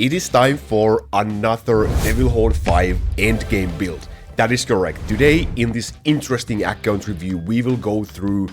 It is time for another Devil Horn 5 endgame build. That is correct. Today, in this interesting account review, we will go through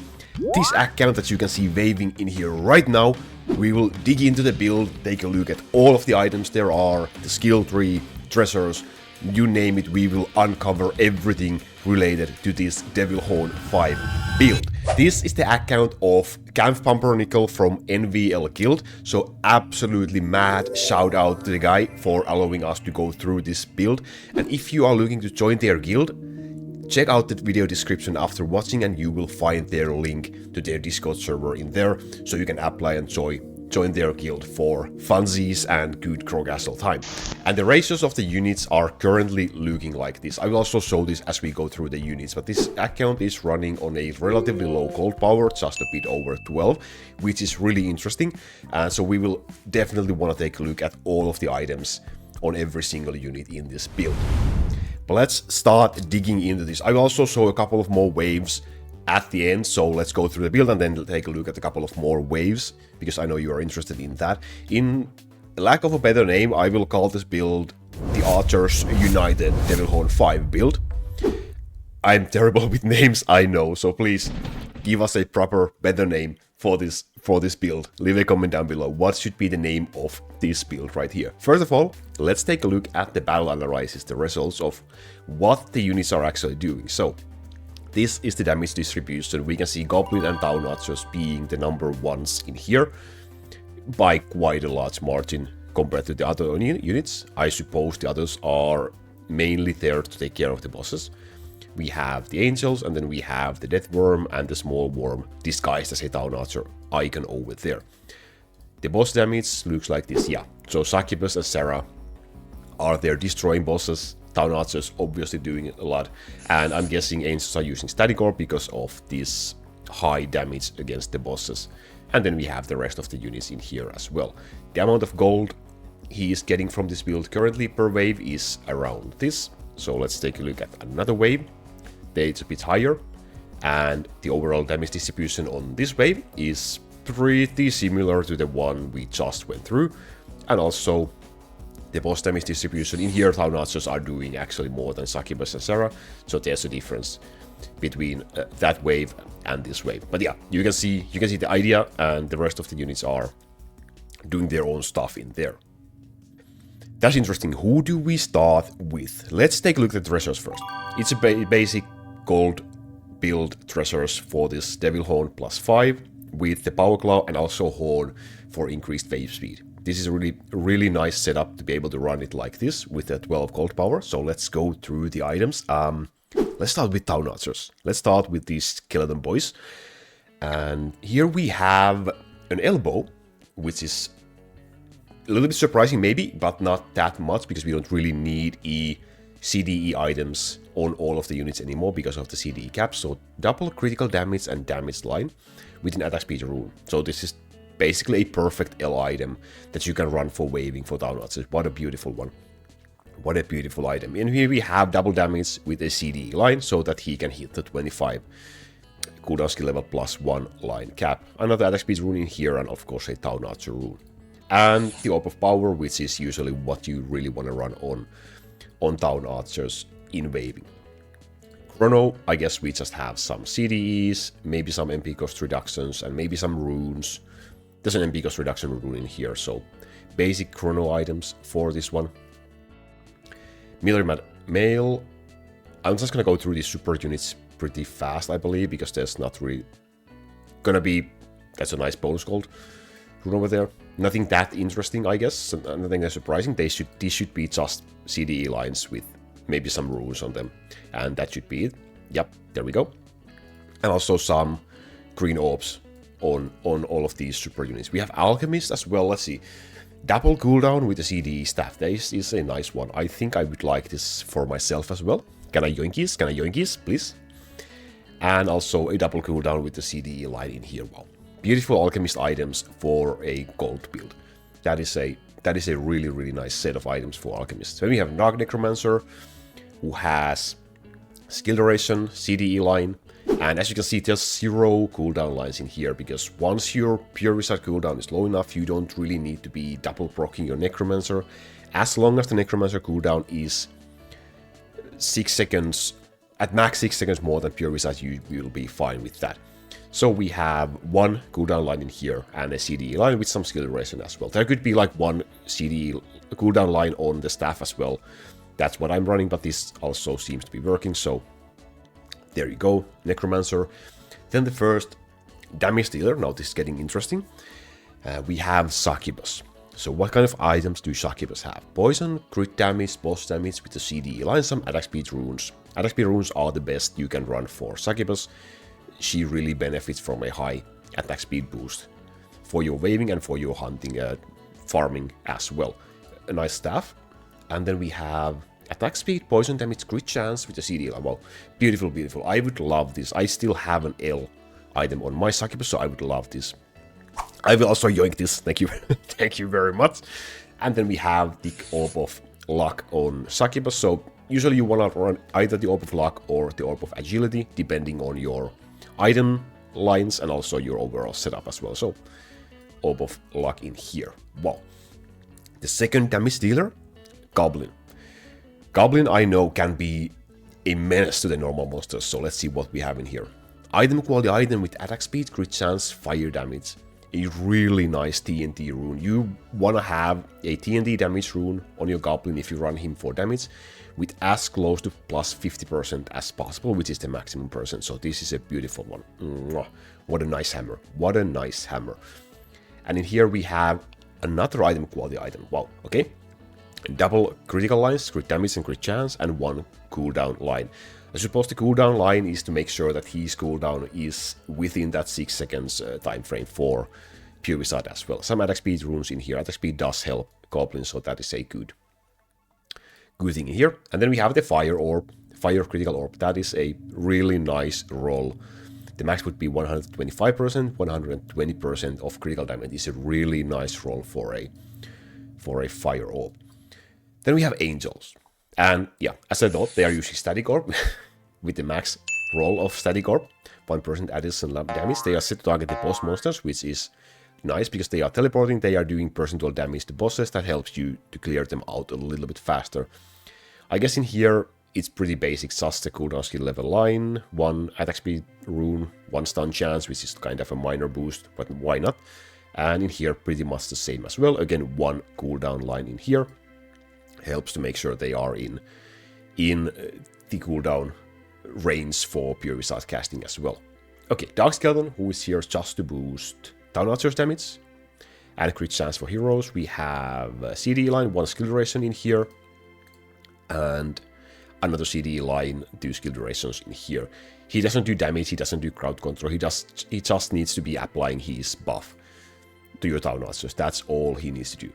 this account that you can see waving in here right now. We will dig into the build, take a look at all of the items there are, the skill tree, treasures, you name it, we will uncover everything related to this Devil Horn 5 build. This is the account of Kampfpumpernickel from NvL Guild, so absolutely mad shout out to the guy for allowing us to go through this build. And if you are looking to join their guild, check out the video description after watching and you will find their link to their Discord server in there, so you can apply and join their guild for funsies and good Crogastle time. And the ratios of the units are currently looking like this. I will also show this as we go through the units, but this account is running on a relatively low gold power, just a bit over 12, which is really interesting. So we will definitely want to take a look at all of the items on every single unit in this build. But let's start digging into this. I will also show a couple of more waves at the end, so let's go through the build and then take a look at a couple of more waves, because I know you are interested in that. In lack of a better name, I will call this build the Archers United Devil Horn 5 build. I'm terrible with names, I know, so please give us a proper, better name for this build. Leave a comment down below. What should be the name of this build right here? First of all, let's take a look at the battle analysis, the results of what the units are actually doing. So this is the damage distribution. We can see Goblin and Town Archers being the number ones in here by quite a large margin compared to the other units. I suppose the others are mainly there to take care of the bosses. We have the Angels, and then we have the Death Worm and the Small Worm disguised as a Town Archer icon over there. The boss damage looks like this, yeah. So Succubus and Sara are there destroying bosses. Town Archers obviously doing it a lot, and I'm guessing Angels are using Static Orb because of this high damage against the bosses. And then we have the rest of the units in here as well. The amount of gold he is getting from this build currently per wave is around this. So let's take a look at another wave. There it's a bit higher, and the overall damage distribution on this wave is pretty similar to the one we just went through. And also the boss damage distribution in here, Town Archers are doing actually more than Succubus and Sara, so there's a difference between that wave and this wave. But yeah, you can see the idea, and the rest of the units are doing their own stuff in there. That's interesting. Who do we start with? Let's take a look at the treasures first. It's a basic gold build treasures for this Devil Horn +5 with the Power Claw and also Horn for increased wave speed. This is a really nice setup to be able to run it like this with the 12 gold power. So let's go through the items. Let's start with Town Archers. Let's start with these skeleton boys. And here we have an elbow, which is a little bit surprising maybe, but not that much, because we don't really need CDE items on all of the units anymore because of the CDE cap. So double critical damage and damage line with an attack speed rune. So this is basically a perfect L item that you can run for waving for Town Archers. What a beautiful one. What a beautiful item. And here we have double damage with a CDE line so that he can hit the 25 cooldown skill level +1 line cap. Another attack speed rune in here, and of course a Town Archer rune. And the Orb of Power, which is usually what you really want to run on Town Archers in waving. Chrono, I guess we just have some CDEs, maybe some MP cost reductions, and maybe some runes. There's an MP cost reduction rune in here, so basic chrono items for this one. Military Mail. I'm just gonna go through these super units pretty fast, I believe, because there's not really gonna be... That's a nice bonus gold rune over there. Nothing that interesting, I guess, and nothing that surprising. These should be just CDE lines with maybe some runes on them, and that should be it. Yep, there we go. And also some green orbs on all of these super units. We have Alchemist as well. Let's see. Double cooldown with the CDE staff. This is a nice one. I think I would like this for myself as well. Can I yoinkies? Can I yoinkies, please? And also a double cooldown with the CDE line in here. Wow. Beautiful Alchemist items for a gold build. That is a really nice set of items for Alchemists. Then we have Dark Necromancer, who has skill duration, CDE line, And as you can see, there's 0 cooldown lines in here, because once your Pure Wizard cooldown is low enough, you don't really need to be double proccing your Necromancer. As long as the Necromancer cooldown is 6 seconds, at max 6 seconds more than Pure Wizard, you will be fine with that. So we have 1 cooldown line in here, and a CDE line with some skill duration as well. There could be like 1 CDE cooldown line on the staff as well. That's what I'm running, but this also seems to be working, so there you go, Necromancer. Then the first damage dealer, now this is getting interesting. We have Succubus. So what kind of items do Succubus have? Poison, crit damage, boss damage with the CDE line, some attack speed runes. Attack speed runes are the best you can run for Succubus. She really benefits from a high attack speed boost for your waving and for your hunting, farming as well. A nice staff. And then we have attack speed, poison damage, crit chance with the CD. Wow, beautiful, beautiful. I would love this. I still have an L item on my Succubus, so I would love this. I will also yoink this. Thank you. Thank you very much. And then we have the Orb of Luck on Succubus. So usually you want to run either the Orb of Luck or the Orb of Agility, depending on your item lines and also your overall setup as well. So Orb of Luck in here. Wow. The second damage dealer, Goblin. Goblin, I know, can be a menace to the normal monsters, so let's see what we have in here. Item quality item with attack speed, crit chance, fire damage. A really nice TNT rune. You want to have a TNT damage rune on your Goblin if you run him for damage, with as close to plus 50% as possible, which is the maximum percent. So this is a beautiful one. Mwah. What a nice hammer. What a nice hammer. And in here we have another item quality item. Wow, okay. Double critical lines, crit damage and crit chance, and 1 cooldown line. I suppose the cooldown line is to make sure that his cooldown is within that 6 seconds time frame for Pure Wizard as well. Some attack speed runes in here. Attack speed does help Goblins, so that is a good thing in here. And then we have the Fire Orb, Fire Critical Orb. That is a really nice roll. The max would be 125%, 120% of critical damage. Is a really nice roll for a Fire Orb. Then we have Angels. And yeah, as I thought, they are using Static Orb with the max roll of Static Orb. 1% additional damage. They are set to target the boss monsters, which is nice because they are teleporting. They are doing percentual damage to bosses. That helps you to clear them out a little bit faster. I guess in here, it's pretty basic. Just a cooldown skill level line, 1 attack speed rune, 1 stun chance, which is kind of a minor boost, but why not? And in here, pretty much the same as well. Again, 1 cooldown line in here. Helps to make sure they are in the cooldown range for Pure Wizard casting as well. Okay, Dark Skeleton, who is here just to boost Town Archer's damage and crit chance for heroes. We have a CDE line, 1 skill duration in here, and another CDE line, 2 skill durations in here. He doesn't do damage, he doesn't do crowd control, he just needs to be applying his buff to your Town Archers. That's all he needs to do.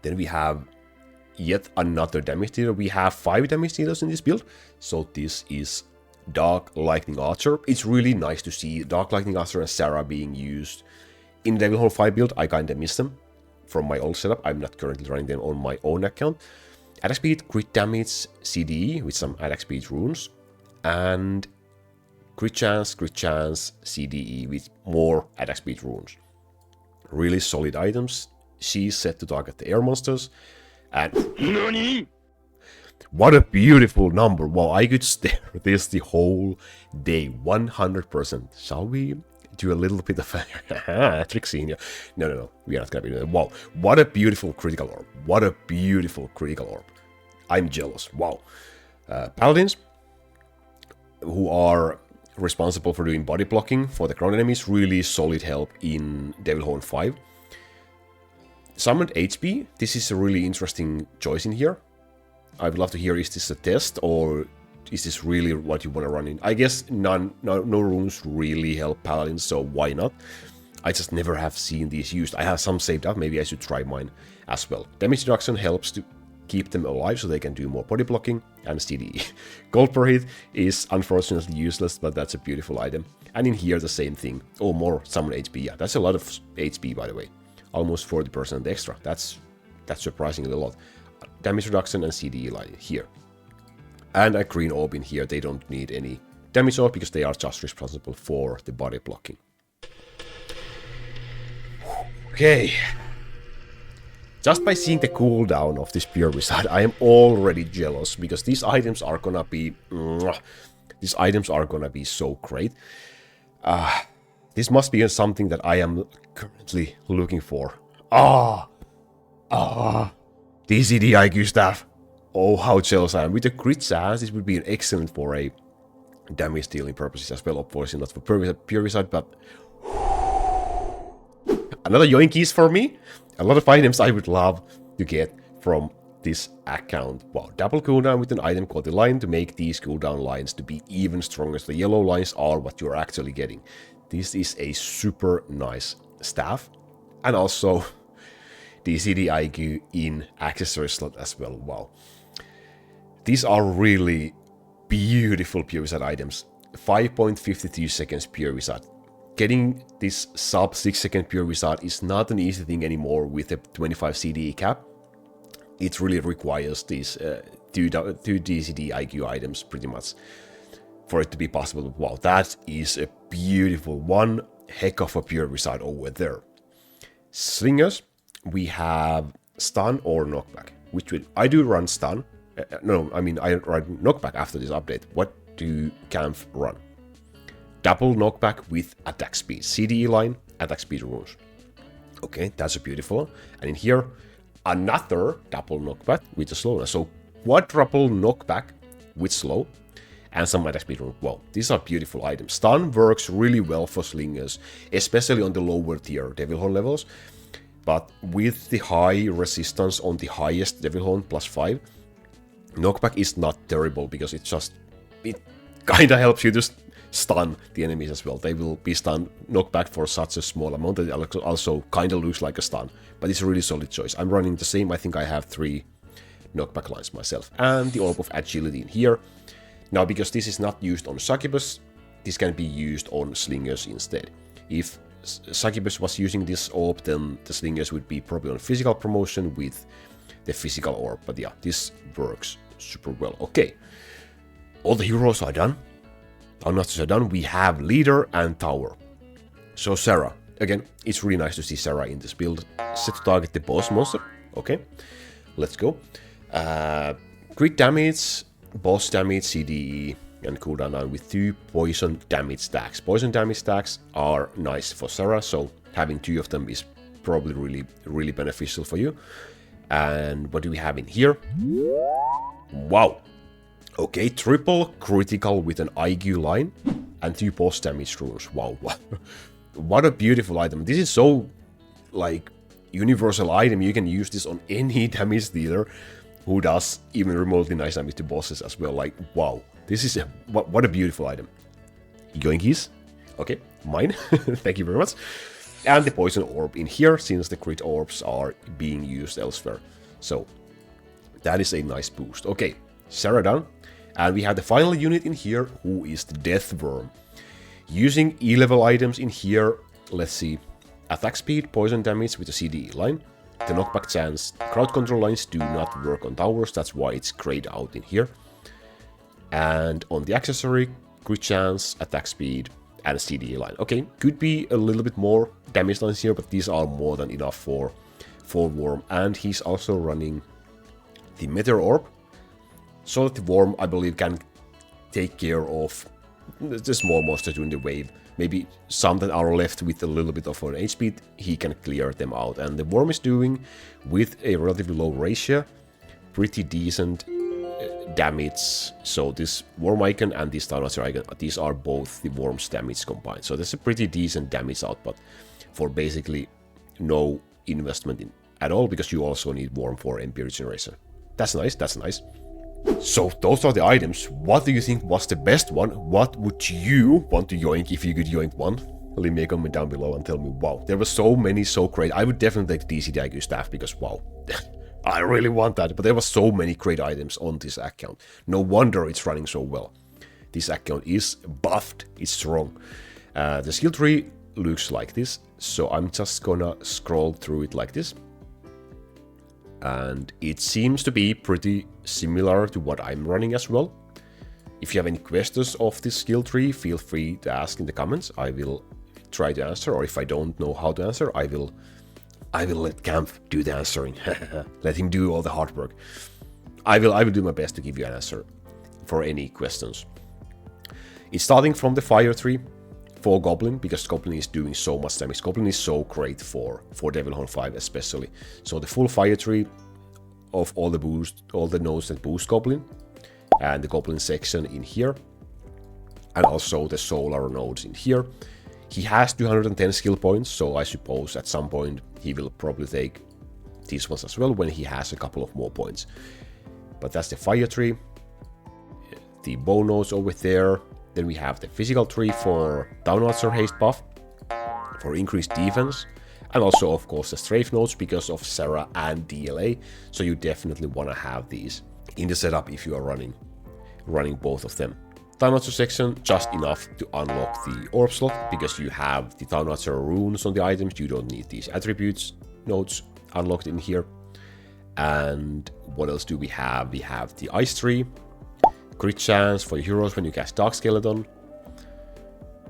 Then we have yet another damage dealer. We have 5 damage dealers in this build. So this is Dark Lightning Archer. It's really nice to see Dark Lightning Archer and Sara being used in the Devilhorn 5 build. I kinda miss them from my old setup. I'm not currently running them on my own account. Attack speed, crit damage, CDE with some attack speed runes, and crit chance, CDE with more attack speed runes. Really solid items. She's set to target the air monsters. And NANI? What a beautiful number. Wow, I could stare at this the whole day. 100%. Shall we do a little bit of a trick scene here? No. We are not gonna be doing that. Wow, what a beautiful critical orb. What a beautiful critical orb. I'm jealous. Wow. Paladins, who are responsible for doing body blocking for the ground enemies, really solid help in Devilhorn 5. Summoned HP, this is a really interesting choice in here. I would love to hear, is this a test or is this really what you want to run in? I guess no runes really help Paladins, so why not? I just never have seen these used. I have some saved up, maybe I should try mine as well. Damage reduction helps to keep them alive so they can do more body blocking, and CDE. Gold per hit is unfortunately useless, but that's a beautiful item. And in here the same thing. Oh, more summon HP, yeah, that's a lot of HP by the way. Almost 40% extra. That's surprisingly a lot. Damage reduction and CDE line here. And a green orb in here. They don't need any damage orb because they are just responsible for the body blocking. Okay. Just by seeing the cooldown of this Pure Wizard, I am already jealous because these items are gonna be... These items are gonna be so great. This must be something that I am currently looking for. DCD IQ staff. Oh, how jealous I am. With the crit chance, this would be excellent for a damage dealing purposes as well. Obviously not for Pure Wizard, but... Another yoinkies for me. A lot of items I would love to get from this account. Wow, double cooldown with an item called the line to make these cooldown lines to be even stronger. So the yellow lines are what you're actually getting. This is a super nice staff. And also DCD IQ in accessory slot as well. Wow. These are really beautiful Pure Wizard items. 5.52 seconds Pure Wizard. Getting this sub 6 second Pure Wizard is not an easy thing anymore with a 25 CDE cap. It really requires these two DCD IQ items pretty much for it to be possible. Wow, that is a beautiful one. Heck of a Pure Wizard over there. Slingers, we have stun or knockback. Which will I do run stun. I run knockback after this update. What do Kampf run? Double knockback with attack speed. CDE line, attack speed runes. Okay, that's a beautiful one. And in here, another double knockback with the slowness. So quadruple knockback with slow and some attack speed runes. Wow, these are beautiful items. Stun works really well for slingers, especially on the lower tier Devil Horn levels. But with the high resistance on the highest Devil Horn +5, knockback is not terrible because it kind of helps you to stun the enemies as well. They will be stunned knockback for such a small amount that it also kind of looks like a stun. But it's a really solid choice. I'm running the same. I think I have 3 knockback lines myself. And the Orb of Agility in here. Now, because this is not used on Succubus, this can be used on Slingers instead. If Succubus was using this orb, then the Slingers would be probably on physical promotion with the physical orb. But yeah, this works super well. Okay, all the heroes are done. Not so done. We have Leader and Tower. So Sara. Again, it's really nice to see Sara in this build. Set to target the boss monster. Okay, let's go. Crit damage, boss damage, CDE, and cooldown now with 2 poison damage stacks. Poison damage stacks are nice for Sara, so having 2 of them is probably really beneficial for you. And what do we have in here? Wow. Okay, triple critical with an IQ line and 2 boss damage runes. Wow, what a beautiful item. This is so, like, universal item. You can use this on any damage dealer who does even remotely nice damage to bosses as well. Like, wow, this is what a beautiful item. Yoinkies. Okay, mine. Thank you very much. And the poison orb in here, since the crit orbs are being used elsewhere. So, that is a nice boost. Okay, Sara done. And we have the final unit in here, who is the Death Worm. Using E-level items in here, let's see. Attack speed, poison damage with the CDE line. The knockback chance, crowd control lines do not work on towers, that's why it's grayed out in here. And on the accessory, crit chance, attack speed, and CDE line. Okay, could be a little bit more damage lines here, but these are more than enough for Worm. And he's also running the Meteor Orb. So that the Worm, I believe, can take care of the small monster during the wave. Maybe some that are left with a little bit of an HP, he can clear them out. And the Worm is doing, with a relatively low ratio, pretty decent damage. So this Worm icon and this Thanos icon, these are both the Worm's damage combined. So that's a pretty decent damage output for basically no investment at all, because you also need Worm for MP regeneration. That's nice, that's nice. So those are the items. What do you think was the best one? What would you want to yoink if you could yoink one? Leave me a comment down below and tell me, wow, there were so many so great. I would definitely take the DCD IQ staff because, wow, I really want that. But there were so many great items on this account. No wonder it's running so well. This account is buffed, it's strong. The skill tree looks like this. So I'm just gonna scroll through it like this. And it seems to be pretty similar to what I'm running as well. If you have any questions of this skill tree, feel free to ask in the comments. I will try to answer, or if I don't know how to answer, I will let Camp do the answering. Let him do all the hard work. I will do my best to give you an answer for any questions. It's starting from the fire tree for Goblin, because Goblin is doing so much damage. Goblin is so great for Devilhorn 5 especially. So the full fire tree of all the nodes that boost Goblin, and the Goblin section in here, and also the solar nodes in here. He has 210 skill points, so I suppose at some point he will probably take these ones as well when he has a couple of more points. But that's the fire tree, the bow nodes over there. Then we have the physical tree for downwards or haste buff, for increased defense, and also of course the strafe nodes because of Sara and DLA. So you definitely want to have these in the setup if you are running both of them. Downwards section, just enough to unlock the orb slot, because you have the downwards runes on the items. You don't need these attributes nodes unlocked in here. And what else do we have? We have the ice tree, crit chance for heroes when you cast Dark Skeleton,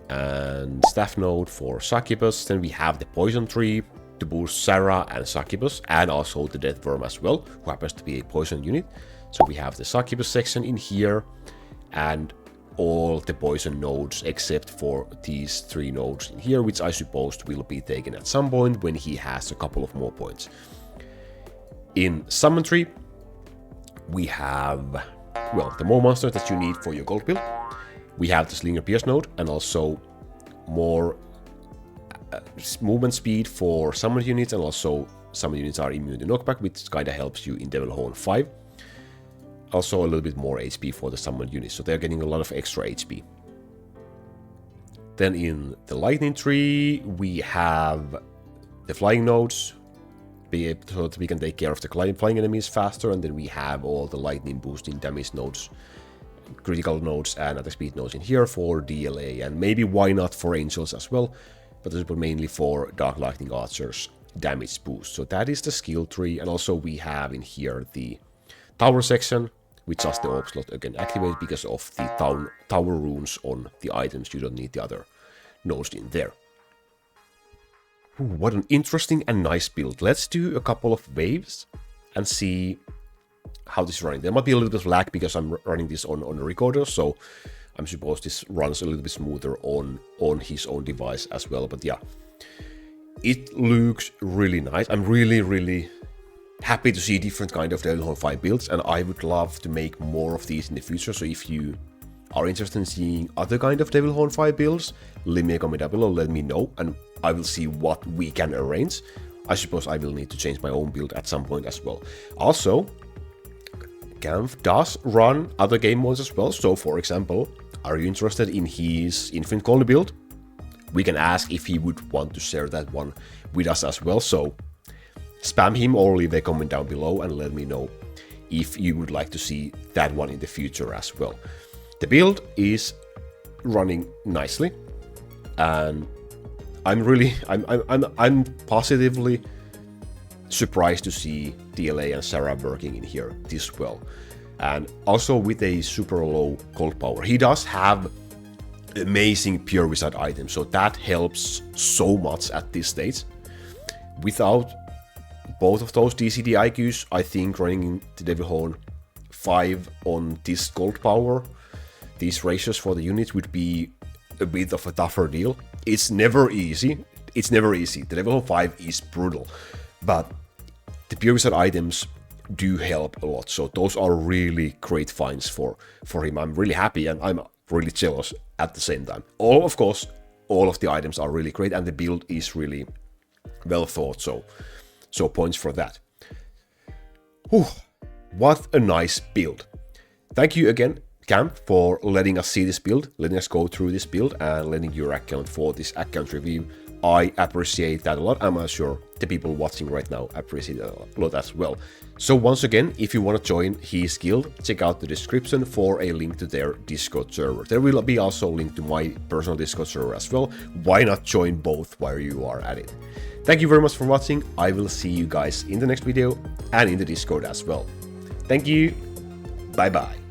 and staff node for Succubus. Then we have the poison tree to boost Sara and Succubus, and also the Death Worm as well, who happens to be a poison unit. So we have the Succubus section in here, and all the poison nodes except for these 3 nodes in here, which I suppose will be taken at some point when he has a couple of more points. In Summon Tree, we have, well, the more monsters that you need for your gold build. We have the Slinger Pierce node, and also more movement speed for summon units, and also summon units are immune to knockback, which kinda helps you in Devilhorn 5. Also a little bit more HP for the summoned units, so they're getting a lot of extra HP. Then in the lightning tree, we have the flying nodes, so that we can take care of the flying enemies faster, and then we have all the lightning boosting damage nodes, critical nodes, and other speed nodes in here for DLA, and maybe why not for angels as well, but this is mainly for Dark Lightning Archers damage boost. So that is the skill tree, and also we have in here the tower section, with just the orb slot again activated because of the tower runes on the items. You don't need the other nodes in there. Ooh, what an interesting and nice build. Let's do a couple of waves and see how this is running. There might be a little bit of lag because I'm running this on a recorder, so I'm supposed this runs a little bit smoother on his own device as well. But yeah, it looks really nice. I'm really happy to see different kind of Devilhorn 5 builds, and I would love to make more of these in the future. So if you are interested in seeing other kind of Devilhorn 5 builds, leave me a comment down below, let me know, and I will see what we can arrange. I suppose I will need to change my own build at some point as well. Also, Kampf does run other game modes as well. So for example, are you interested in his Infinite Colony build? We can ask if he would want to share that one with us as well. So spam him or leave a comment down below and let me know if you would like to see that one in the future as well. The build is running nicely, and I'm positively surprised to see DLA and Sara working in here this well, and also with a super low gold power. He does have amazing pure wizard items, so that helps so much at this stage. Without both of those DCD IQs, I think running the Devilhorn 5 on this gold power, these ratios for the units would be a bit of a tougher deal. It's never easy. The Devilhorn 5 is brutal, but the pure wizard items do help a lot. So those are really great finds for him. I'm really happy, and I'm really jealous at the same time. Of course, all of the items are really great, and the build is really well thought. So points for that. Whew, what a nice build. Thank you again, Camp, for letting us see this build, letting us go through this build, and letting your account for this account review. I appreciate that a lot. I'm sure the people watching right now appreciate it a lot as well. So once again, if you want to join his guild, check out the description for a link to their Discord server. There will be also a link to my personal Discord server as well. Why not join both while you are at it? Thank you very much for watching. I will see you guys in the next video and in the Discord as well. Thank you. Bye bye.